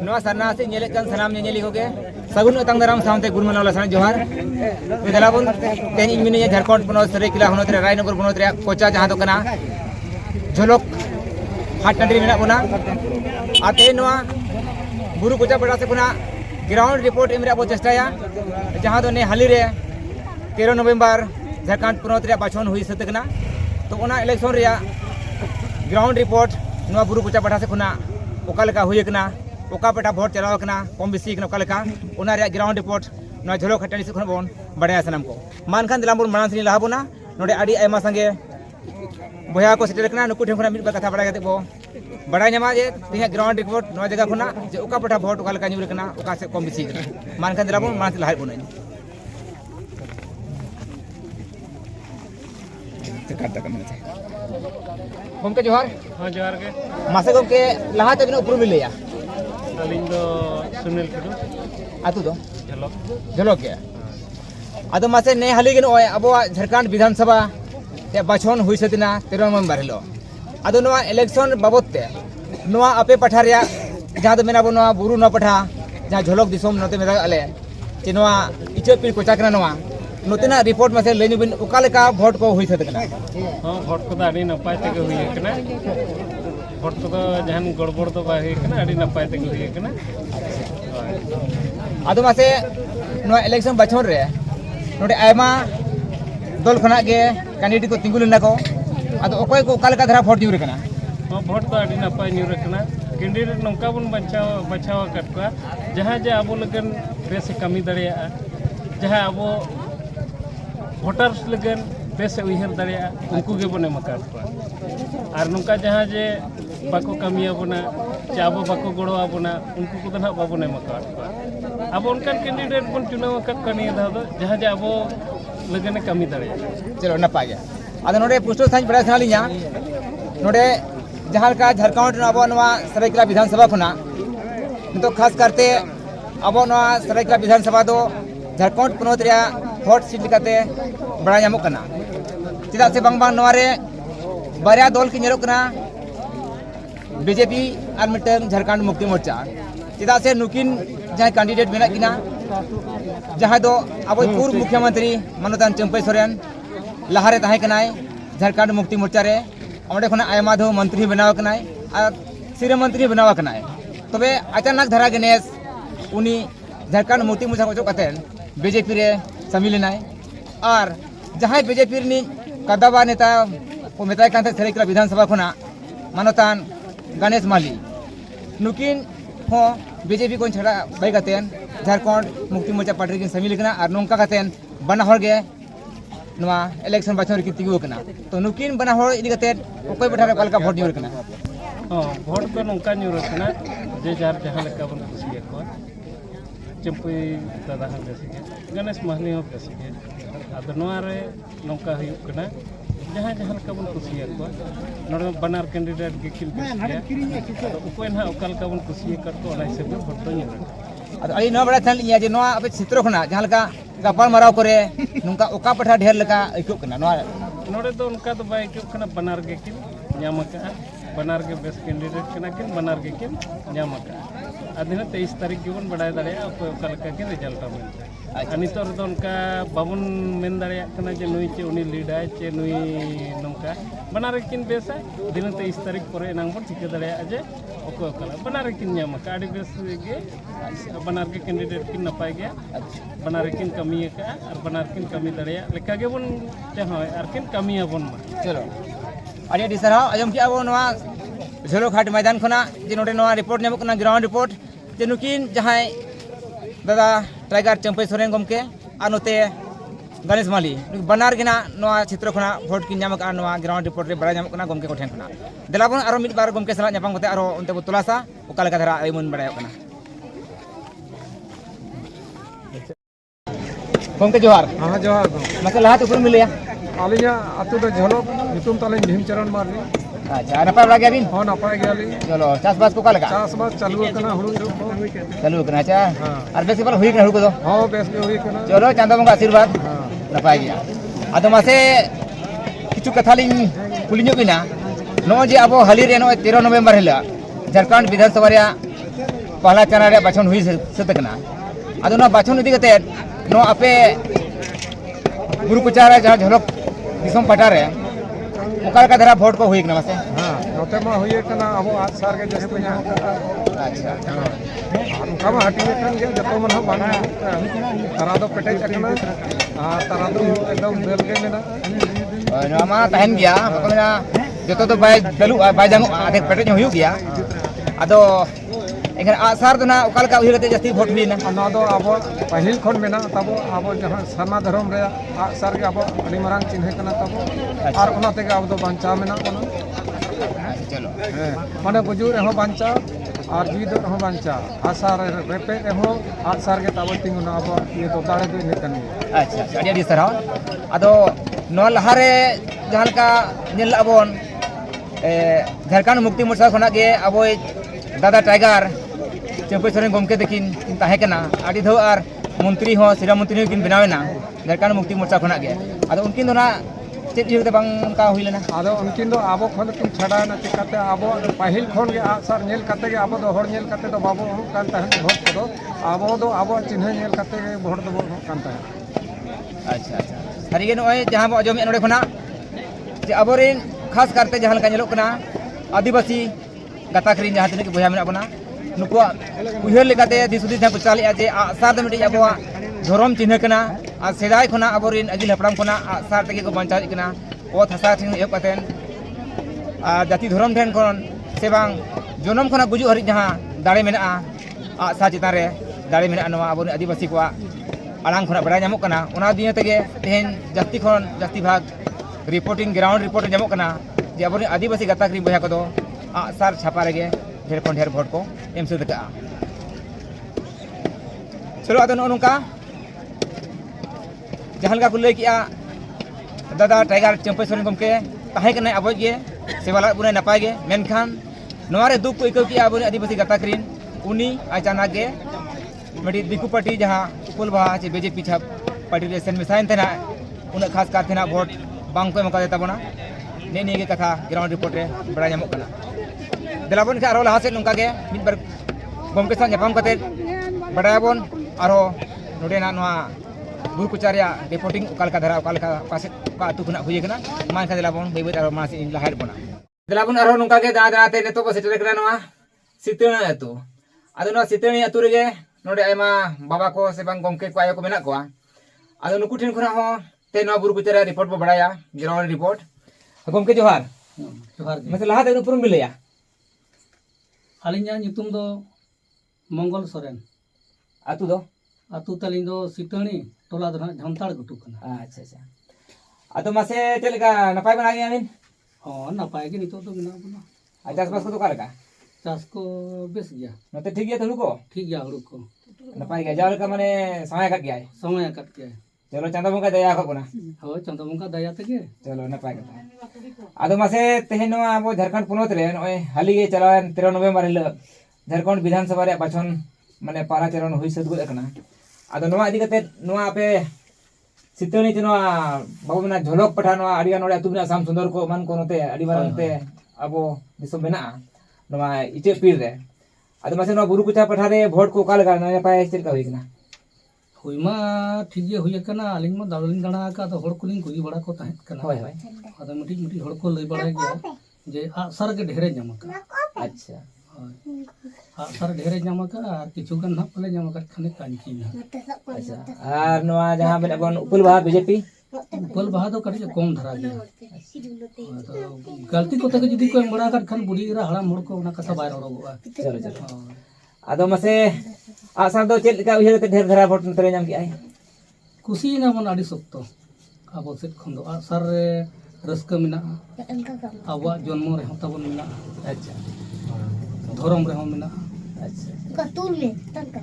नवा सरना से नेले कन सनाम नेली होगे सगुन तंग दराम सामते गुरु मनावला सन जोहार दलाबुन तेन इमिने झारखंड पनोत सरेकिला होनत रे रायनगर पनोत रे कोचा जहां दो कना झलक हाट टंडरी मेना बना आते नवा बुरु कोचा पड़ा से कुना ग्राउंड रिपोर्ट इमरे अब चेष्टाया जहां दो ने हाली रे 13 नवंबर झारखंड पनोत रे बाछन हुई सतकना तो ओना इलेक्शन रे ग्राउंड रिपोर्ट नवा बुरु कोचा पड़ा से कुना ओकालका हुई कना ओका पेटा भोट चलाव कना कम बेसी कना ओकालका ओना रे ग्राउंड रिपोर्ट नवा झलक हाट टंडरी से खन बोन बडाया सनम को मानखान दिलामबुन मानसनी लाहाबुना नोडे आडी आयमा संगे बया को सेटेल कना नुकु ठेंखना मिट कथा बड़ा गते बो बड़ा नमा जे तिहा ग्राउंड रिपोर्ट नवा जगह खुना जे ओका पेटा भोट ओकालका न्यूर कना ओका से कम बेसी कना मानखान दिलाबुन मानस लाहाय बुन गमके जोहार हाँ जोहार के मासे गमके लहा ते बिना उपरुम लेया अलिंग दो सुनील किडू आतु दो झलक झलक के आदो मासे ने हाली गन ओय अबो झारखंड विधानसभा ते बाछन हुई सतिना 13 नवंबर हिलो आदो नवा इलेक्शन बाबत ते नवा आपे पठा रे जहां दो मेना बो नवा बुरु न पठा जहां झलक दिसोम नते मेदा आले जे नवा इचोपी कोचा कना नवा नोतेना रिपोर्ट में से लेनि बिन ओकालेका भोट को हुई सतकना हाँ भोट को आड़ी नपाय तक हुई कना भोट को जहां गड़बड़ तो बाय कना आड़ी नपाय तक हुई कना आदो मासे नवा इलेक्शन बाछन रे नोडे आयमा दल खना के कैंडिडेट को तिंगुल ना को आदो ओकोय को ओकालेका धरा भोट न्यूर कना हाँ भोट तो आड़ी नपाय न्यूर कना कैंडिडेट नौका बन बचाव कटका जहां जे आबो लगन बेस कमी दड़िया जहां आबो भोटार्स लगन बेस उहर दड़िया उनको के बने मकाट को और नौका जहां जे बाको कमिया बना चे आबो बाको गड़ो आबोना उनको को ना बाबो ने मकाट को अब उनका कैंडिडेट बन चुनाव कट कनिया दा जहां जे आबो लगन कमी दड़िया चलो नपाय गया आदो नोडे पुष्टो साइन बड़ा सनालिया नोडे जहां का झारखंड अब नवा सरायकेला विधानसभा खुना तो खास करते अब नवा सरायकेला विधानसभा दो झारखंड पनोत रे हॉट सीट लेकाते बड़ा नामो कना चिदा से बांग बांग नवा रे बारिया दल की नेरो कना बीजेपी और मिटन झारखंड मुक्ति मोर्चा चिदा से नुकिन जहां कैंडिडेट मेना किना जहां दो अब पूर्व मुख्यमंत्री मनोतन चंपई सोरेन लहारे ताहे कनाय झारखंड मुक्ति मोर्चा रे ओंडे खना आयमा दो मंत्री बनाव कनाय और सिरे मंत्री बनाव कनाय तबे अचानक धरा गणेश उनी झारखंड मुक्ति मोर्चा को कतेन बीजेपी रे शामिल नाय और जहां बीजेपी नी कदाबा नेता को मेताय कांते सरायकेला विधानसभा खना मानोतान गणेश माली नुकिन हो बीजेपी को छड़ा बाई कतेन झारखंड मुक्ति मोर्चा पार्टी की शामिल कना और नोंका कतेन बना हर गे नवा इलेक्शन बाछन की तिगु कना तो नुकिन बना हर इदी कतेन ओकय बठारे कलका भोट न्यूर कना हाँ भोट को नौका न्यूर कना जे जार जहां लेका बन खुशी को चंपई दादा हन बेसिके गणेश महनी हो बेसिके आदो नवा रे नौका हुई कना जहां जहां लेका बन खुशी को नोडे बनार कैंडिडेट के किल बेसिके तो उकोय ना ओकाल का बन खुशी कर तो अलाई से भोट तो न्यूर अदो अली नवा बड़ा थान लिया जे नवा अपे चित्र खना जहां लेका गापाल माराव करे नुका ओका पठा ढेर लेका इको कना नवा नोडे तो उनका तो बाय के कना बनार के किल ᱧᱟᱢ ᱟᱠᱟᱜᱼᱟ ᱵᱟᱱᱟᱨ ᱜᱮ ᱵᱮᱥ ᱠᱮᱱᱰᱤᱰᱮᱴ ᱠᱟᱱᱟ ᱠᱤᱱ ᱵᱟᱱᱟर ᱜᱮ ᱠᱤᱱ ᱧᱟᱢ ᱟᱠᱟᱜᱼᱟ ᱟᱫᱤᱱ 23 तारीख ᱜᱮᱵᱚᱱ ᱵᱟᱰᱟᱭ ᱫᱟᱲᱮᱭᱟᱜᱼᱟ ᱚᱠᱚᱭ ᱚᱠᱟ ᱞᱮᱠᱟ ᱠᱤᱱ ᱨᱮᱡᱟᱞᱴ ᱟ ᱢᱮᱱᱛᱮ ᱟᱨ ᱱᱤᱛᱚᱜ ᱨᱮᱫᱚ ᱚᱱᱠᱟ ᱵᱟᱵᱚᱱ ᱢᱮᱱ ᱫᱟᱲᱮᱭᱟᱜ ᱠᱟᱱᱟ ᱡᱮ ᱱᱩᱭ ᱪᱮ ᱩᱱᱤ ᱞᱤᱰᱟᱭ ᱪᱮ ᱱᱩᱭ ᱱᱚᱝᱠᱟ ᱵᱟᱱᱟᱨ ᱜᱮ ᱠᱤᱱ ᱵᱮᱥᱟ ᱫᱤᱱ 23 तारीख ᱯᱚᱨᱮ ᱮᱱᱟᱝ ᱵᱚᱱ ᱴᱷᱤᱠᱟᱹ ᱫᱟᱲᱮᱭᱟᱜᱼᱟ ᱡᱮ ᱚᱠᱚᱭ ᱚᱠᱟ ᱞᱮᱠᱟ ᱵᱟᱱᱟᱨ ᱜᱮ ᱠᱤᱱ ᱧᱟᱢ ᱟᱠᱟᱜᱼᱟ ᱟᱹᱰᱤ ᱵᱮᱥ ᱜᱮ ᱵᱟᱱᱟर ᱜᱮ ᱠᱮᱱᱰᱤᱰᱮᱴ ᱠᱤᱱ ᱱᱟᱯᱟᱭ ᱜᱮᱭᱟ ᱵᱟᱱᱟर ᱜᱮ ᱠᱤᱱ ᱠᱟᱹᱢᱤ ᱟᱠᱟᱜᱼᱟ ᱟᱨ ᱵᱟᱱᱟर ᱠᱤᱱ ᱠᱟᱹᱢᱤ ᱫᱟᱲᱮᱭᱟᱜ ᱞᱮᱠᱟ ᱜᱮᱵᱚᱱ ᱪᱟᱦᱟᱣ ᱟᱨ ᱠᱤᱱ ᱠᱟᱹᱢᱤᱭᱟᱵᱚᱱ ᱢᱟ चलो अरे दिसरा आजम की अब नवा झलक हाट मैदान खना जे नोडे नवा रिपोर्ट नेमो कना ग्राउंड रिपोर्ट जे नुकिन जहां दादा टाइगर चंपई सोरेन गमके आ नोते गणेश माली बनार गिना नवा चित्र खना भोट की नाम का नवा ग्राउंड रिपोर्ट रे बड़ा नाम कना गमके को ठेन खना देलाबन आरो मिद बार गमके सला न्यापाम कते आरो उनते बो तुलासा ओका लेका धरा आइमन बड़ाय कना गमके जोहार हाँ जोहार मसे लहा तो मिलिया आलिया आतु दो झलक नितुम तालिन भीमचरण मारनी अच्छा नपाय बड़ा गया बिन हाँ नपाय गयाली चलो चासबास को का लगा चासबास चालू कना हुड़ू चालू कना अच्छा हाँ और बेस बार हुई कना हुड़ू को दो हाँ बेस के हुई कना चलो चांदा बंगा आशीर्वाद हाँ नपाय गया आदो मासे किछु कथा लिन कुलिनो बिना नो जे अब हाली रे नो 13 नवंबर हिला झारखंड विधानसभा रे पहला चरण रे बाछन हुई सतकना अदो ना बाछन इदी कते नो आपे गुरु कुचारा जहां झलक दिसम पटारे ओका का धरा वोट को हुई कना मसे हाँ नोते मा हुई कना अब आज सार के जस्ट में अच्छा उनका मा हटी कन के जतो मन हो बांग तारा दो पेटे चकना तारा दो एकदम बेल के मेना नमा तहन गया बकना जतो तो बाय दलु बाय जांगो आधे पेटे जो हुई गया अदो एखन आसार दो ना ओका का हुई कते जस्ती वोट हुईना ना दो अब पहिल खन मेना तब अब जहां सारना धर्म रे सार के अब अड़ी मरांग चिन्ह कना तब और ओना ते अब दो बांचा मेना कोना चलो माने गुजुर हो बांचा और जीद हो बांचा आसार रेपे हो आसार के तब तिंगुना अब ये तो दाड़े दो निकन अच्छा अड़ी अड़ी सराव अदो नो लहारे जहां का नेल अबोन झारखंड मुक्ति मोर्चा खना के अब दादा टाइगर चंपे सोरेन गमके तकिन ताहे कना आड़ी धो और मंत्री हो सिरा मंत्री किन बनावेना झारखंड मुक्ति मोर्चा खना के अदो उनकिन दो ना चेत हिरते बांग का हुइलेना आदो उनकिन दो आबो खन किन छड़ा ना चिकाते आबो पहिल खन के आसार नेल कते के आबो दो हर नेल कते दो बाबू हम कान तहन भोट को दो आबो चिन्ह नेल कते के भोट दो कान तहन अच्छा अच्छा सारी नय जहां बो अजम नोडे खना जे अबोरिन खास करते जहां का नेलोक कना आदिवासी गाताकरीन जहां तने के बोया मेना बना नुको उहर लेकाते दिसुदी था पुचाले जे आसार दे मिटे अबो धरम चिन्ह कना आ सेदाय खना अबोरिन अजिल हपराम खना आसार तके को बंचाव कना ओत हसा ठिन एप कतेन आ जाति धरम ठेन कोन से बांग जनम खना गुजु हरि जहां दाड़े मेना आसा चितान रे दाड़े मेना नवा अबोरिन आदिवासी को आलांग खना बड़ा नामो कना ओना दिने तके तेहन जाति खन जाति भाग रिपोर्टिंग ग्राउंड रिपोर्ट नामो कना जे अबोरिन आदिवासी गाताकरी बोया को आसार छापा रे ढेर खन ढेर वोट को एम से दका चलो अदो नोनका जहां का लय किया दादा टाइगर चंपे सोरेन गमके ताहे कना अब गे सेवाला बुने नपाय गे मेनखान नोआ रे दुख को इको किया अब आदिवासी गाताकरीन उनी अचानक गे मडी दिकु पार्टी जहां उपल बहा चे बीजेपी छाप पार्टी रे सेन मिसाइन तना उन खास का तना वोट बांग को मका देता बना ने ने के कथा ग्राउंड रिपोर्ट रे बड़ा नामो कना देलाबन का आरो लहा से नुका के मिद बार गमके सा नेपाम कते बडायाबन आरो नोडे ना नोआ गुरु कुचारिया रिपोर्टिंग काल का धरा काल का पासे का अतु खुना हुई कना मान का देलाबन बेबे आरो मासे लहार बना देलाबन आरो नुका के दादा ते नेतो को सेटर कना नोआ सितणी अतु आदो नोआ सितणी अतु रे नोडे आयमा बाबा को से बांग गमके को आयो को मेना को आदो नुकु ठिन खुना हो ते नोआ गुरु कुचारिया रिपोर्ट बो बडाया ग्राउंड रिपोर्ट गमके जोहार जोहार गे मतलब लहा ते उपरुम बिलया आलिnya nyutum do Mongol Soren अतु दो atu taliñ do Sitani tola do Jhamtar gutu kana अच्छा अच्छा अतो मासे चलेगा नपाय बना गया आमीन ho napai ge nito do bina bana Chas बास को तो कालका चास को बेस गया नते ठीक गया तनु को ठीक गया हुड़ू को नपाय गया जावल का माने समय काट गया है समय कट गया चलो चंदा बंका दया को कोना हो चंदा बंका दया तगे चलो नपाय का अतो मासे तेहेन नो आबो झारखंड पुनोत रे नय हाली गे चलान 13 नवंबर हिल झारखंड विधानसभा रे बाछन माने पारा चरण हुई सदगु एकना अदो नोआ इदी कते नोआ आपे सितणी तिनो बाबू ना झलक पठानो आडिया नोडे तुमना साम सुंदर को मान को नते आडी मारते अबो दिसम बेना नोआ इचे पीर रे अदो मासे नोआ गुरु कुचा पठारे वोट को काल गाना पाए चिरका होइकना हुईमा ठीक जे हुई kana aling ma dalin dana ka to hor kulin kuji bada ko tahet kana होय होय ado miti miti hor ko lei bada gya je asar ge dhere nyama ka अच्छा asar dhere nyama ka kichu gan na pale nyama ka khane kanchi na अच्छा are नोआ जहां बन अपन उपल बहा BJP उपल बहा तो कड़ी कम धरा गया तो गलती को तक जदी कोई बड़ा कर खन बुढ़ी रा हड़ा मोड़ को ना कसा बाहर रोगोगा चलो चलो अदो मासे आसार दो चेल का उहे ढेर धरा वोट तरे नाम की आय कुसी ना मन आड़ी सकतो आबो सेट खन दो आसार रे रस्क मिना आबो जन्म रे हता बन मिना अच्छा धर्म रे हम मिना अच्छा कतुल में तनका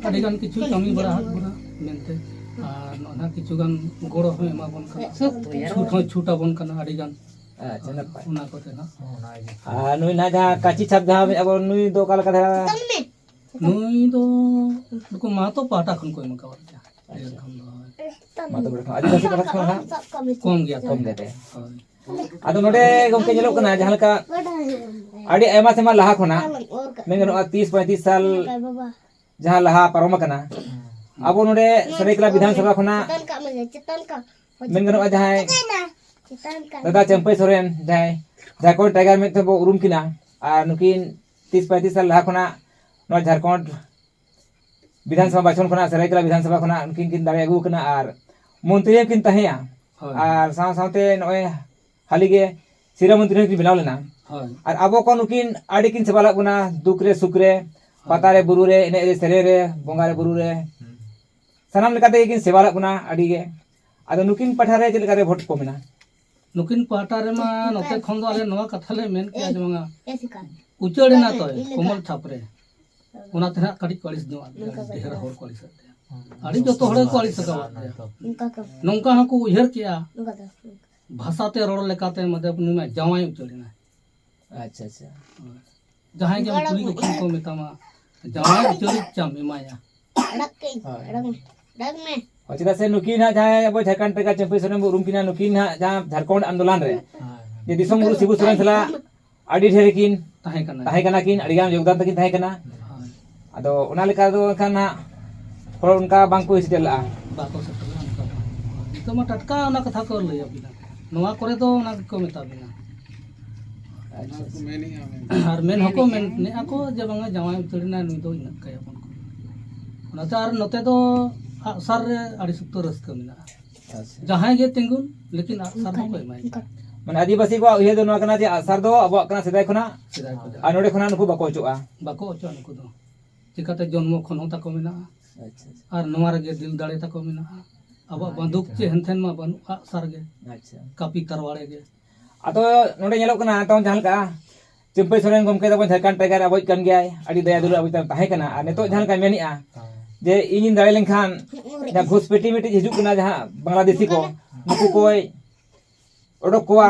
अड़ी गान किछु कमी बड़ा हाथ बड़ा मेनते ना किछु गान गोड़ो हम एमा बन का छूटा बन kana अड़ी गान अच्छा नपाय उना कोते ना नुई ना जहां काची छाप जहां अब नुई दो काल का धरा नुई दो को मा तो पाटा खन कोई मका वाला खन दो मातो बड़ आदिवासी का खन हां कम गया कम देते ᱟᱫᱚ ᱱᱚᱰᱮ ᱜᱚᱝᱠᱮ ᱧᱮᱞᱚᱜ ᱠᱟᱱᱟ ᱡᱟᱦᱟᱸ ᱞᱮᱠᱟ ᱟᱹᱰᱤ ᱟᱭᱢᱟ ᱥᱮᱨᱢᱟ ᱞᱟᱦᱟ ᱠᱷᱚᱱᱟᱜ ᱢᱮᱱ ᱜᱟᱱᱚᱜᱼᱟ 30-35 ᱥᱟᱞ ᱡᱟᱦᱟᱸ ᱞᱟᱦᱟ ᱯᱟᱨᱚᱢ ᱟᱠᱟᱱᱟ ᱟᱵᱚ ᱱᱚᱰᱮ ᱥᱟᱹᱨᱟᱹᱭᱠᱮᱞᱟ ᱵᱤᱫᱷᱟᱱ ᱥᱚᱵᱷᱟ ᱠᱷᱚᱱᱟᱜ ᱢᱮᱱ ᱜᱟᱱᱚᱜᱼᱟ ᱡᱟᱦᱟᱸᱭ दादा चंपई सोरेन जहां झारखंड टाइगर में बो उरुम किना और नुकिन 30-35 साल लहा खना नोआ झारखंड विधानसभा बाचन खना सरायकेला विधानसभा खना उनकिन किन दाड़े अगु कना और मंत्री किन तहेया और साव सावते नोए हाली गे सिरा मंत्री किन बनाव लेना और अबो को नुकिन आडी किन सवाल गुना दुख रे सुख रे पता रे बुरु रे इने सेरे रे बोंगा रे बुरु रे सनाम लेकाते किन सेवाला गुना आडी गे आदो नुकिन पठारे जे लेकाते भोट को मेना नुकिन पाटा रे मा नते खन दो आले नवा कथा ले मेन के जमंगा उचड़े ना तो कोमल छापरे ओना तेरा कड़ी कॉलेज दो ढेर होर कॉलेज आड़ी जो तो हड़े कॉलेज सका नोंका हको उहर किया भाषाते रोड लेकाते मतलब नुमा जावाई उचड़े ना अच्छा अच्छा जहां के पुली को खन को मेतामा जावाई उचड़ी चामी माया डग में चेदा से नुकिन हा जहां अब झारखंड पे का चंपई सोरेन उरुम किना नुकिन हा जहां झारखंड आंदोलन रे जे दिसम गुरु शिबू सोरेन सला आडी ढेर किन ताहे कना किन आडी गाम योगदान तकिन ताहे कना आदो ओना लेका दो खान हा और उनका बांग को सेटला बाको सेटला उनका तो मा टटका ओना कथा को लय अबिना नवा करे तो ओना को मेता बिना अच्छा और मेन हको मेन ने आको जब बंगा जावाई उतरना नुई दो इन कय अपन को ओना तार नते दो सर रे आड़ी सुक्तो रस्क मिना जहां गे तिंगुन लेकिन सर को माय माने आदिवासी को उहे दो नवा कना जे असर दो अब कना सिदाय खना आ नोडे खना नुकु बाको ओचोआ नुकु दो चिकाते जन्म खन होता को मिना अच्छा और नवा रे दिल दाड़े ता को मिना अब बंदूक चे हनथेन मा बनु सर गे अच्छा कापी तरवाड़े गे आतो नोडे ñelok kana taw jahan ka Champai Soren गमके दा झारखंड टाइगर अब कन गया आडी दया दुला अब ताहे कना आ नेतो jahan का मेनिआ जे इन दाड़े लेनखान जा घुसपेटी मिटी हिजुक कना जहां बांग्लादेशी को नुकु कोई ओडो कोआ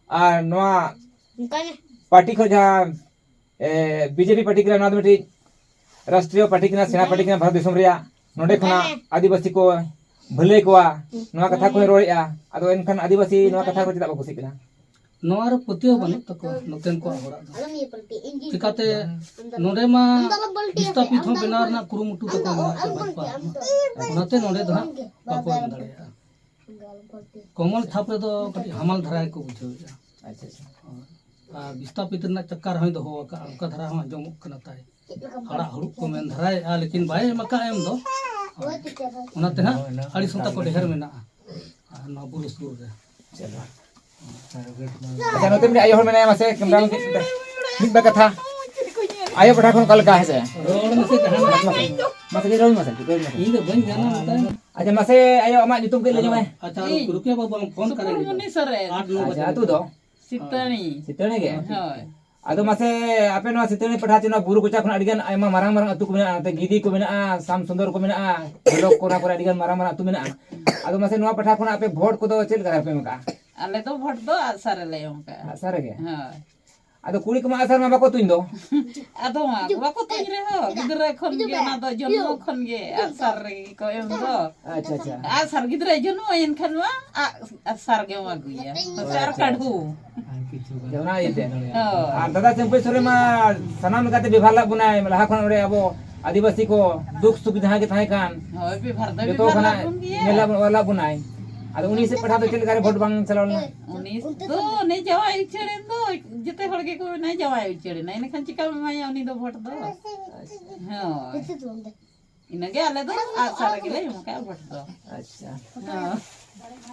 आ नोआ पार्टी को जहां बीजेपी पार्टी के नाद मिटी राष्ट्रीय पार्टी के सेना पार्टी के भारत देशम रिया नोडे खना आदिवासी को भले कोआ नोआ कथा को रोया आदो एनखान आदिवासी नोआ कथा को चिदा बकुसी कना नोआर पतियो बनु तको नतेन को होरा चिकाते नोडे मा विस्थापित हो बिनार ना कुरुमुटु तको ओनाते नोडे दहा बाको दड़िया कोमल थापरे दो कटी हमाल धराय को बुझो अच्छा अच्छा आ विस्थापित ना चक्कर होय दो होका उनका धरा हो जम कना ताय हड़ा हड़ु को मेन धराय आ लेकिन बाय मका एम दो ओनाते ना आड़ी संता को ढेर मेना ना बुरुस गुर रे चलो अच्छा नोते में आयो मेना मासे कैमरा में मिट बा कथा आयो पठा खन कल का है से रोड में से जहां मासे रोड मासे इन दो बन जाना मता अच्छा मासे आयो अमा युतुम के ले जो मैं अच्छा रुकिया बाबू हम फोन करेंगे 8-9 बजे अच्छा तू दो सितणी गे होय आदो मासे आपे नो सितणी पठा चना बुरु कोचा खन अडिगन आयमा मारंग मारंग अतु को मेना ते गिदी को मेना साम सुंदर को मेना लोक कोना को अडिगन मारंग मारंग अतु मेना आदो मासे नो पठा खन आपे वोट को दो चेल कर पे मका आले तो वोट दो आसार ले हमका आसार गे हां आदो कुड़ी को आसार मा बाको तुइन दो आदो मा बाको तुइन रे हो गिदरे खन गे ना दो जन्म खन गे आसार रे को एम दो अच्छा अच्छा आसार गिदरे जन्म इन खन मा आसार गे मा गुया आसार काढू जवना इते आ दादा चंपई सोरे मा सनाम लगाते विभाग ला बुनाय लहा खन रे अबो आदिवासी को दुख सुख जहां के थाय कान होय विभाग दो तो खना नेला वाला बुनाय आदो उनी से पठा तो चल करे वोट बांग चलावला उनी तो ने जवाई चढ़े दो जते हड़ के को नहीं जवाई चढ़े नहीं ने खन चिका माया उनी दो वोट दो हां इनगे आले दो आसार के ले हमका वोट दो अच्छा हां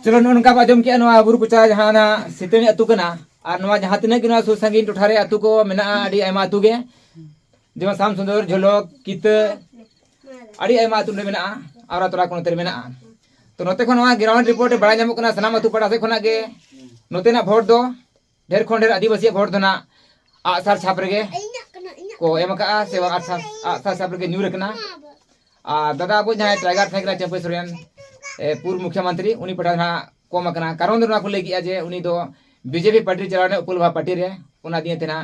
चलो नोनका बाजम के नवा बुरु कुचा जहाना सितनी अतु कना और नवा जहां तिने के नवा सुर संगीन टुठारे अतु को मेना आडी आयमा अतु गे जेमा साम सुंदर झोलक कित आडी आयमा अतु मेना आवरा तोरा कोन तेर मेना तो नोते खन नवा ग्राउंड रिपोर्ट बड़ा जामो कना सनाम अतु पड़ा से खना गे नोते ना वोट दो ढेर खन ढेर आदिवासी वोट दो ना आसार छाप रे गे को एमका सेवा आसार छाप रे गे न्यू रखना आ दादा अबो जहां टाइगर फेकरा चंपई सोरेन पूर्व मुख्यमंत्री उनी पठा ना कम कना कारण दो ना को लेगी जे उनी दो बीजेपी पार्टी चलाने उपलभा पार्टी रे उना दिए तेना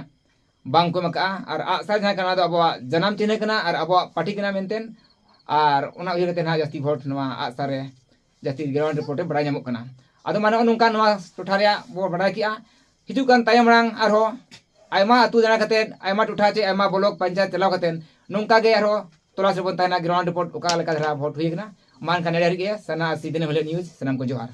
बांग को मका और आसार जहां कना दो अबो जन्म चिन्ह कना और अबो पार्टी कना मेंटेन और उना उही तेना जस्ती वोट नवा आसार रे जस्ती ग्राउंड रिपोर्ट बड़ा जामो कना अदो मानो नुका नवा टोठा रे बो बड़ा किया हिजु कान तायम रंग आरो आयमा अतु जना कते आयमा टोठा चे आयमा ब्लॉक पंचायत चलाव कते नुका गे आरो तलाश रे बन ताना ग्राउंड रिपोर्ट ओका लेका धरा वोट हुई ना मान का नेडर गे सना सीधे न्यूज सनम को जोहार।